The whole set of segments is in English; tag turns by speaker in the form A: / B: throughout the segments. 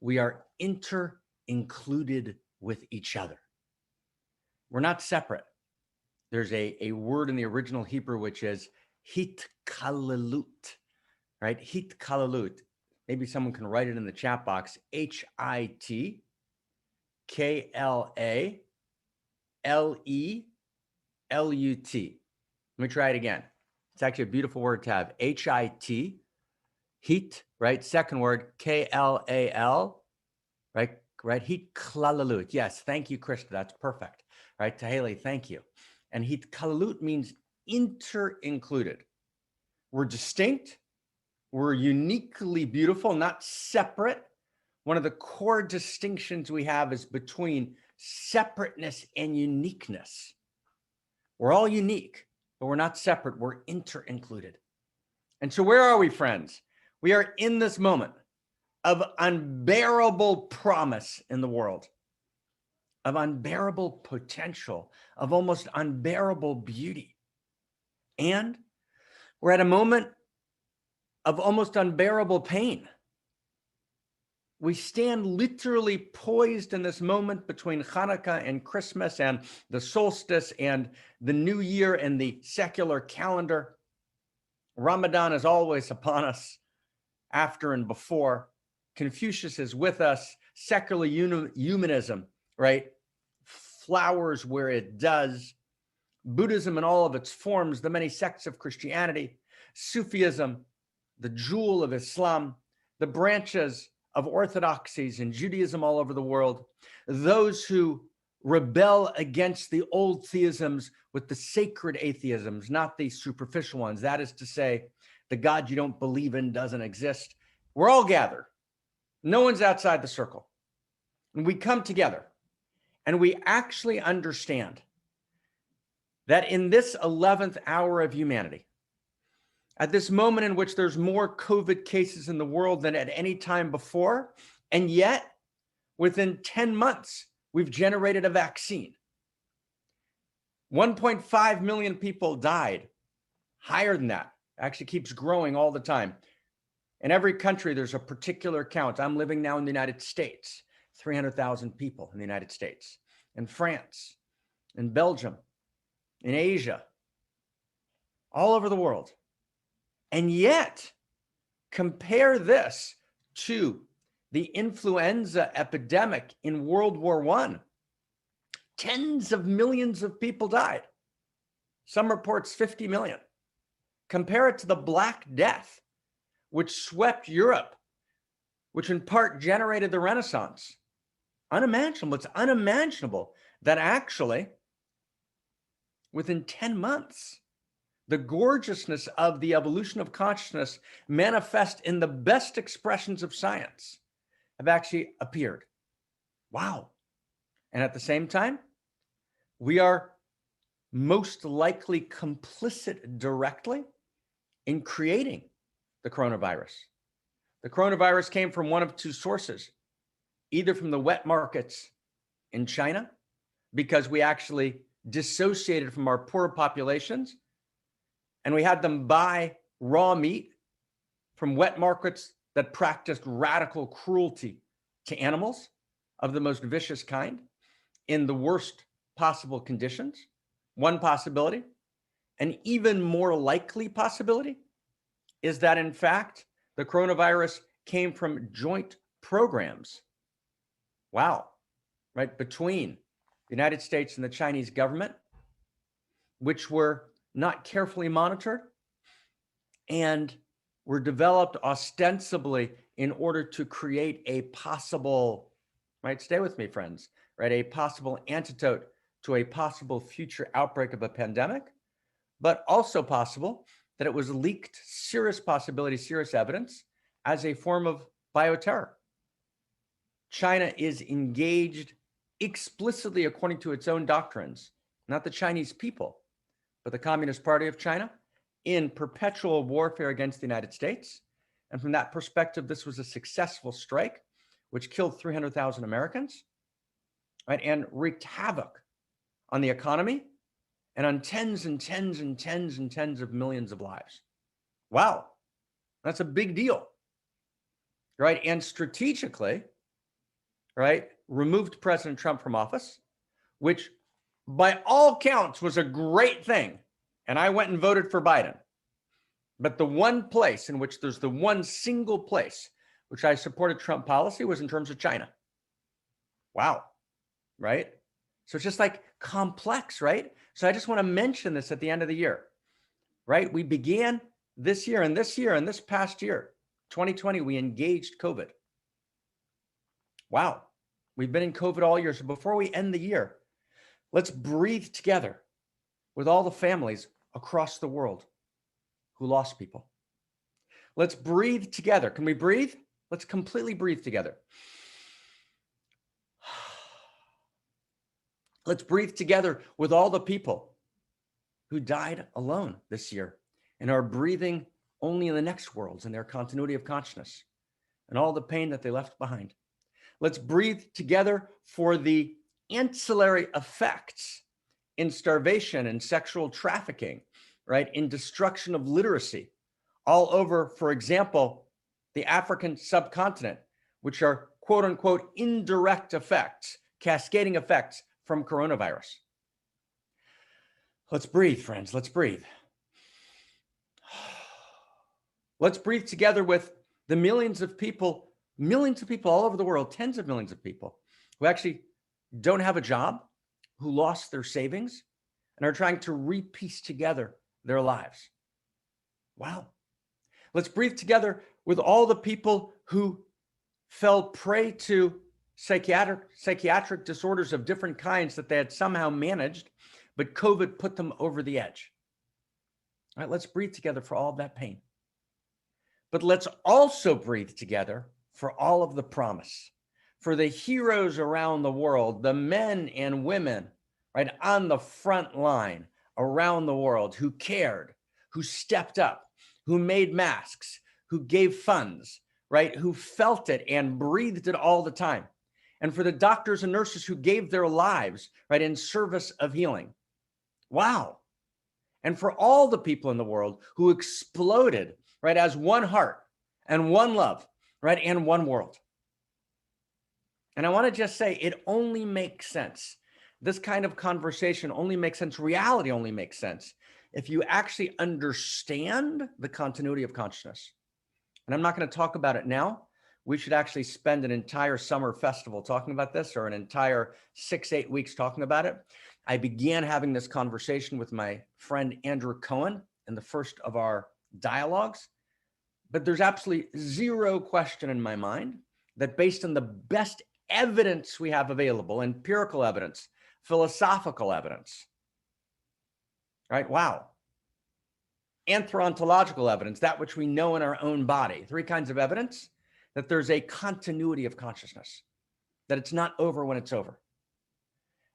A: We are inter-included with each other. We're not separate. There's a word in the original Hebrew, which is hitkalalut, right? Hitkalalut. Maybe someone can write it in the chat box. Hitklalut. Let me try it again. It's actually a beautiful word to have. Heat, right? Second word, Klal, right? Hitkalalut. Yes, thank you, Krista. That's perfect. Right? Taheli, thank you. And hitkalalut means inter-included. We're distinct. We're uniquely beautiful, not separate. One of the core distinctions we have is between separateness and uniqueness. We're all unique, but we're not separate. We're inter-included. And so where are we, friends? We are in this moment of unbearable promise in the world, of unbearable potential, of almost unbearable beauty. And we're at a moment of almost unbearable pain. We stand literally poised in this moment between Hanukkah and Christmas and the solstice and the new year and the secular calendar. Ramadan is always upon us, after and before. Confucius is with us. Secular humanism, right, flowers where it does. Buddhism in all of its forms, the many sects of Christianity, Sufism, the jewel of Islam, the branches of orthodoxies and Judaism all over the world, those who rebel against the old theisms with the sacred atheisms, not the superficial ones. That is to say, the God you don't believe in doesn't exist. We're all gathered. No one's outside the circle. And we come together and we actually understand that in this 11th hour of humanity, at this moment in which there's more COVID cases in the world than at any time before, and yet within 10 months, we've generated a vaccine. 1.5 million people died, higher than that. Actually keeps growing all the time. In every country, there's a particular count. I'm living now in the United States, 300,000 people in the United States, in France, in Belgium, in Asia, all over the world. And yet, compare this to the influenza epidemic in World War I. Tens of millions of people died. Some reports 50 million. Compare it to the Black Death, which swept Europe, which in part generated the Renaissance. Unimaginable. It's unimaginable that actually, within 10 months, the gorgeousness of the evolution of consciousness manifest in the best expressions of science have actually appeared. Wow. And at the same time, we are most likely complicit directly in creating the coronavirus. The coronavirus came from one of two sources, either from the wet markets in China, because we actually dissociated from our poor populations and we had them buy raw meat from wet markets that practiced radical cruelty to animals of the most vicious kind in the worst possible conditions. One possibility. An even more likely possibility is that, in fact, the coronavirus came from joint programs. Wow, right, between the United States and the Chinese government, which were not carefully monitored and were developed ostensibly in order to create a possible, right, stay with me, friends, right, a possible antidote to a possible future outbreak of a pandemic, but also possible that it was leaked, serious possibility, serious evidence as a form of bioterror. China is engaged explicitly according to its own doctrines, not the Chinese people, but the Communist Party of China, in perpetual warfare against the United States. And from that perspective, this was a successful strike, which killed 300,000 Americans, right, and wreaked havoc on the economy and on tens and tens and tens and tens of millions of lives. Wow, that's a big deal, right? And strategically, right, removed President Trump from office, which by all counts was a great thing. And I went and voted for Biden. But the one place in which there's the one single place which I supported Trump policy was in terms of China. Wow. Right? So it's just like complex, right? So I just want to mention this at the end of the year, right? We began this year and this past year, 2020, we engaged COVID. Wow. We've been in COVID all year. So before we end the year, let's breathe together with all the families across the world who lost people. Let's breathe together. Can we breathe? Let's completely breathe together. Let's breathe together with all the people who died alone this year and are breathing only in the next worlds in their continuity of consciousness and all the pain that they left behind. Let's breathe together for the ancillary effects in starvation and sexual trafficking, right? In destruction of literacy all over, for example, the African subcontinent, which are quote unquote indirect effects, cascading effects from coronavirus. Let's breathe, friends. Let's breathe. Let's breathe together with the millions of people all over the world, tens of millions of people who actually don't have a job, who lost their savings and are trying to re-piece together their lives. Wow. Let's breathe together with all the people who fell prey to psychiatric disorders of different kinds that they had somehow managed, but COVID put them over the edge. All right, let's breathe together for all of that pain. But let's also breathe together for all of the promise, for the heroes around the world, the men and women, right, on the front line around the world who cared, who stepped up, who made masks, who gave funds, right, who felt it and breathed it all the time. And for the doctors and nurses who gave their lives, right, in service of healing. Wow. And for all the people in the world who exploded, right, as one heart and one love, right, and one world. And I want to just say it only makes sense. This kind of conversation only makes sense. Reality only makes sense if you actually understand the continuity of consciousness. And I'm not going to talk about it now. We should actually spend an entire summer festival talking about this, or an entire 6-8 weeks talking about it. I began having this conversation with my friend Andrew Cohen in the first of our dialogues, but there's absolutely zero question in my mind that based on the best evidence we have available, empirical evidence, philosophical evidence, right? Wow. Anthropological evidence, that which we know in our own body, 3 kinds of evidence, that there's a continuity of consciousness, that it's not over when it's over.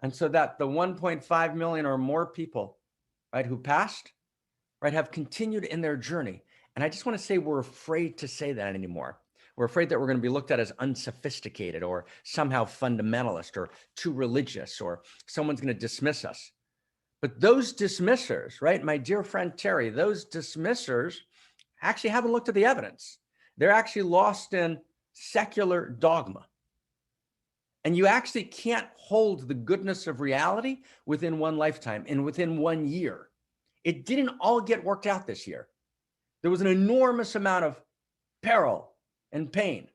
A: And so that the 1.5 million or more people, right, who passed, right, have continued in their journey. And I just want to say we're afraid to say that anymore. We're afraid that we're going to be looked at as unsophisticated or somehow fundamentalist or too religious, or someone's going to dismiss us. But those dismissers, right, my dear friend Terry, those dismissers actually haven't looked at the evidence. They're actually lost in secular dogma. And you actually can't hold the goodness of reality within one lifetime and within 1 year. It didn't all get worked out this year. There was an enormous amount of peril and pain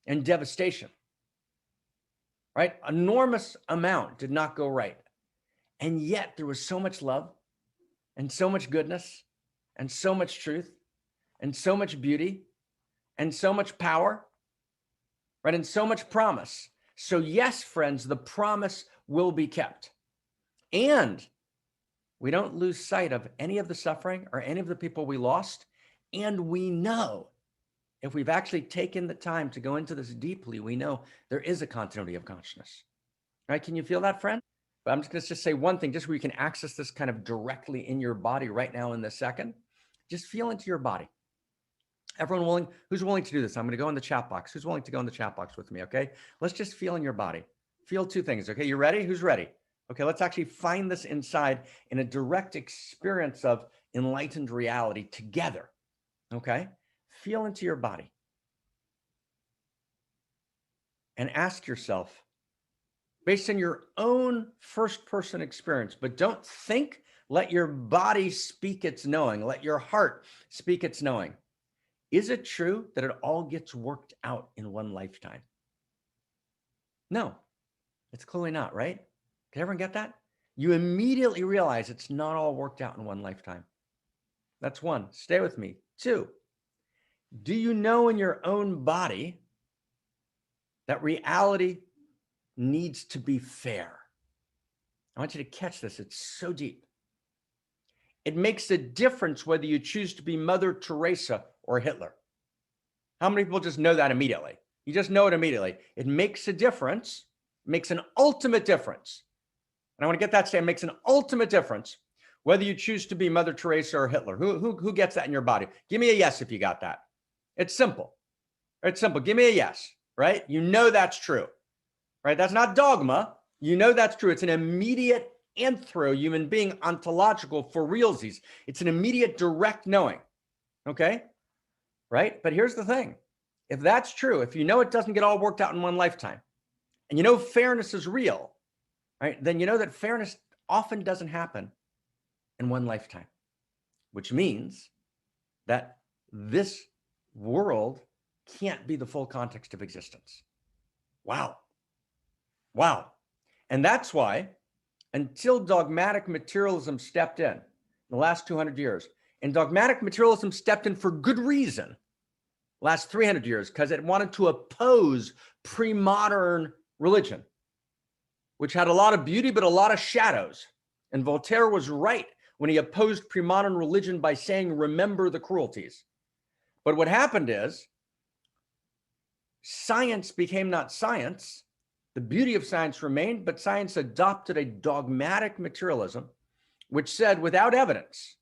A: and devastation, right? Enormous amount did not go right. And yet there was so much love and so much goodness and so much truth and so much beauty and so much power, right? And so much promise. So yes, friends, the promise will be kept. And we don't lose sight of any of the suffering or any of the people we lost. And we know, if we've actually taken the time to go into this deeply, we know there is a continuity of consciousness, right? Can you feel that, friend? But I'm just going to just say one thing, just where you can access this kind of directly in your body right now in this second. Just feel into your body. Everyone willing, who's willing to do this? I'm going to go in the chat box. Who's willing to go in the chat box with me? Okay. Let's just feel in your body. Feel 2 things. Okay. You ready? Who's ready? Okay. Let's actually find this inside in a direct experience of enlightened reality together. Okay. Feel into your body. and ask yourself, based on your own first person experience, but don't think, let your body speak its knowing, let your heart speak its knowing. Is it true that it all gets worked out in one lifetime? No, it's clearly not, right? Can everyone get that? You immediately realize it's not all worked out in one lifetime. That's one. Stay with me. Two, do you know in your own body that reality needs to be fair? I want you to catch this. It's so deep. It makes a difference whether you choose to be Mother Teresa or Hitler. How many people just know that immediately? You just know it immediately. It makes a difference, makes an ultimate difference. And I want to get that statement, makes an ultimate difference whether you choose to be Mother Teresa or Hitler. Who gets that in your body? Give me a yes if you got that. It's simple. It's simple. Give me a yes, right? You know that's true, right? That's not dogma. You know that's true. It's an immediate anthro human being ontological for realsies. It's an immediate direct knowing, okay? Right? But here's the thing. If that's true, if you know it doesn't get all worked out in one lifetime, and you know fairness is real, right? Then you know that fairness often doesn't happen in one lifetime, which means that this world can't be the full context of existence. Wow. Wow. And that's why until dogmatic materialism stepped in the last 200 years, and dogmatic materialism stepped in for good reason, last 300 years, because it wanted to oppose pre-modern religion, which had a lot of beauty, but a lot of shadows. And Voltaire was right when he opposed pre-modern religion by saying, remember the cruelties. But what happened is science became not science. The beauty of science remained, but science adopted a dogmatic materialism, which said, without evidence,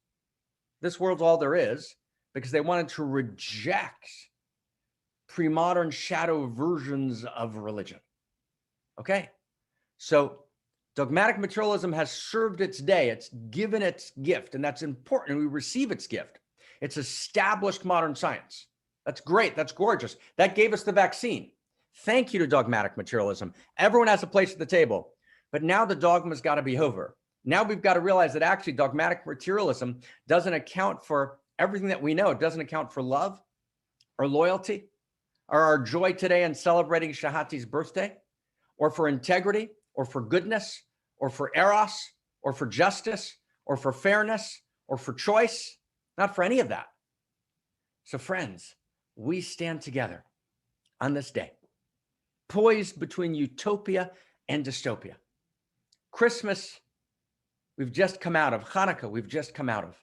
A: this world's all there is, because they wanted to reject pre-modern shadow versions of religion. Okay? So dogmatic materialism has served its day. It's given its gift, and that's important. We receive its gift. It's established modern science. That's great. That's gorgeous. That gave us the vaccine. Thank you to dogmatic materialism. Everyone has a place at the table. But now the dogma's got to be over. Now we've got to realize that actually dogmatic materialism doesn't account for everything that we know. It doesn't account for love or loyalty or our joy today in celebrating Shahati's birthday, or for integrity, or for goodness, or for eros, or for justice, or for fairness, or for choice. Not for any of that. So friends, we stand together on this day, poised between utopia and dystopia. Christmas, we've just come out of. Hanukkah, we've just come out of.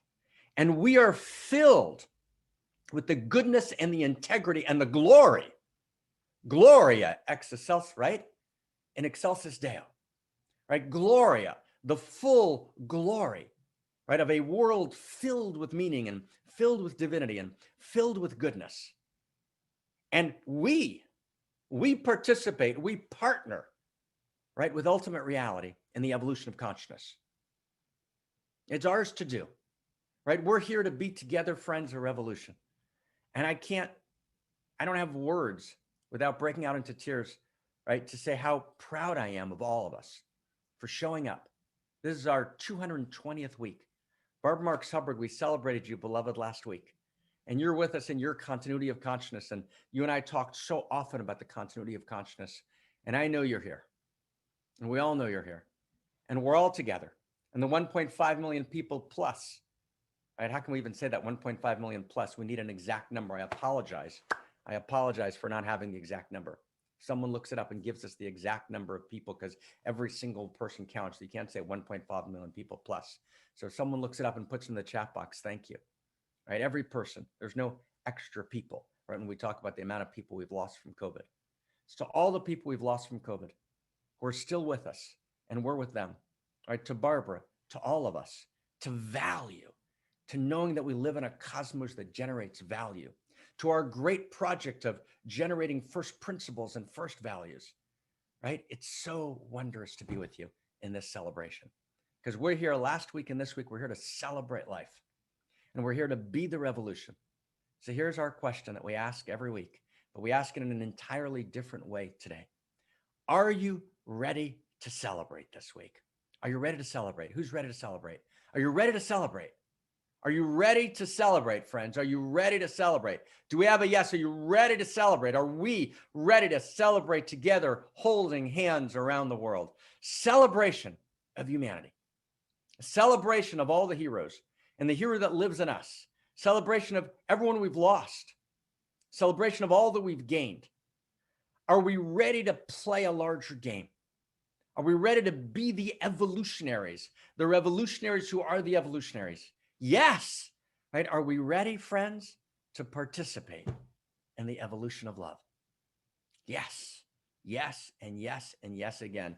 A: And we are filled with the goodness and the integrity and the glory. Gloria ex excelsis, right? In excelsis Deo, right? Gloria, the full glory, right? Of a world filled with meaning and filled with divinity and filled with goodness. And we participate, we partner, right, with ultimate reality in the evolution of consciousness. It's ours to do, right? We're here to be together, friends of revolution. And I don't have words without breaking out into tears, right, to say how proud I am of all of us for showing up. This is our 220th week. Barbara Marx Hubbard, we celebrated you, beloved, last week. And you're with us in your continuity of consciousness. And you and I talked so often about the continuity of consciousness. And I know you're here. And we all know you're here. And we're all together. And the 1.5 million people plus, right? How can we even say that 1.5 million plus? We need an exact number. I apologize. I apologize for not having the exact number. Someone looks it up and gives us the exact number of people, because every single person counts. So you can't say 1.5 million people plus. So if someone looks it up and puts in the chat box, thank you. Right? Every person, there's no extra people, right? When we talk about the amount of people we've lost from COVID. So to all the people we've lost from COVID, who are still with us, and we're with them, right? To Barbara, to all of us, to value, to knowing that we live in a cosmos that generates value, to our great project of generating first principles and first values, right? It's so wondrous to be with you in this celebration, because we're here last week and this week, we're here to celebrate life, and we're here to be the revolution. So here's our question that we ask every week, but we ask it in an entirely different way today. Are you ready to celebrate this week? Are you ready to celebrate? Who's ready to celebrate? Are you ready to celebrate? Are you ready to celebrate, friends? Are you ready to celebrate? Do we have a yes? Are you ready to celebrate? Are we ready to celebrate together, holding hands around the world? Celebration of humanity. A celebration of all the heroes and the hero that lives in us. Celebration of everyone we've lost. Celebration of all that we've gained. Are we ready to play a larger game? Are we ready to be the evolutionaries, the revolutionaries who are the evolutionaries? Yes, right? Are we ready, friends, to participate in the evolution of love? Yes, yes, and yes, and yes again.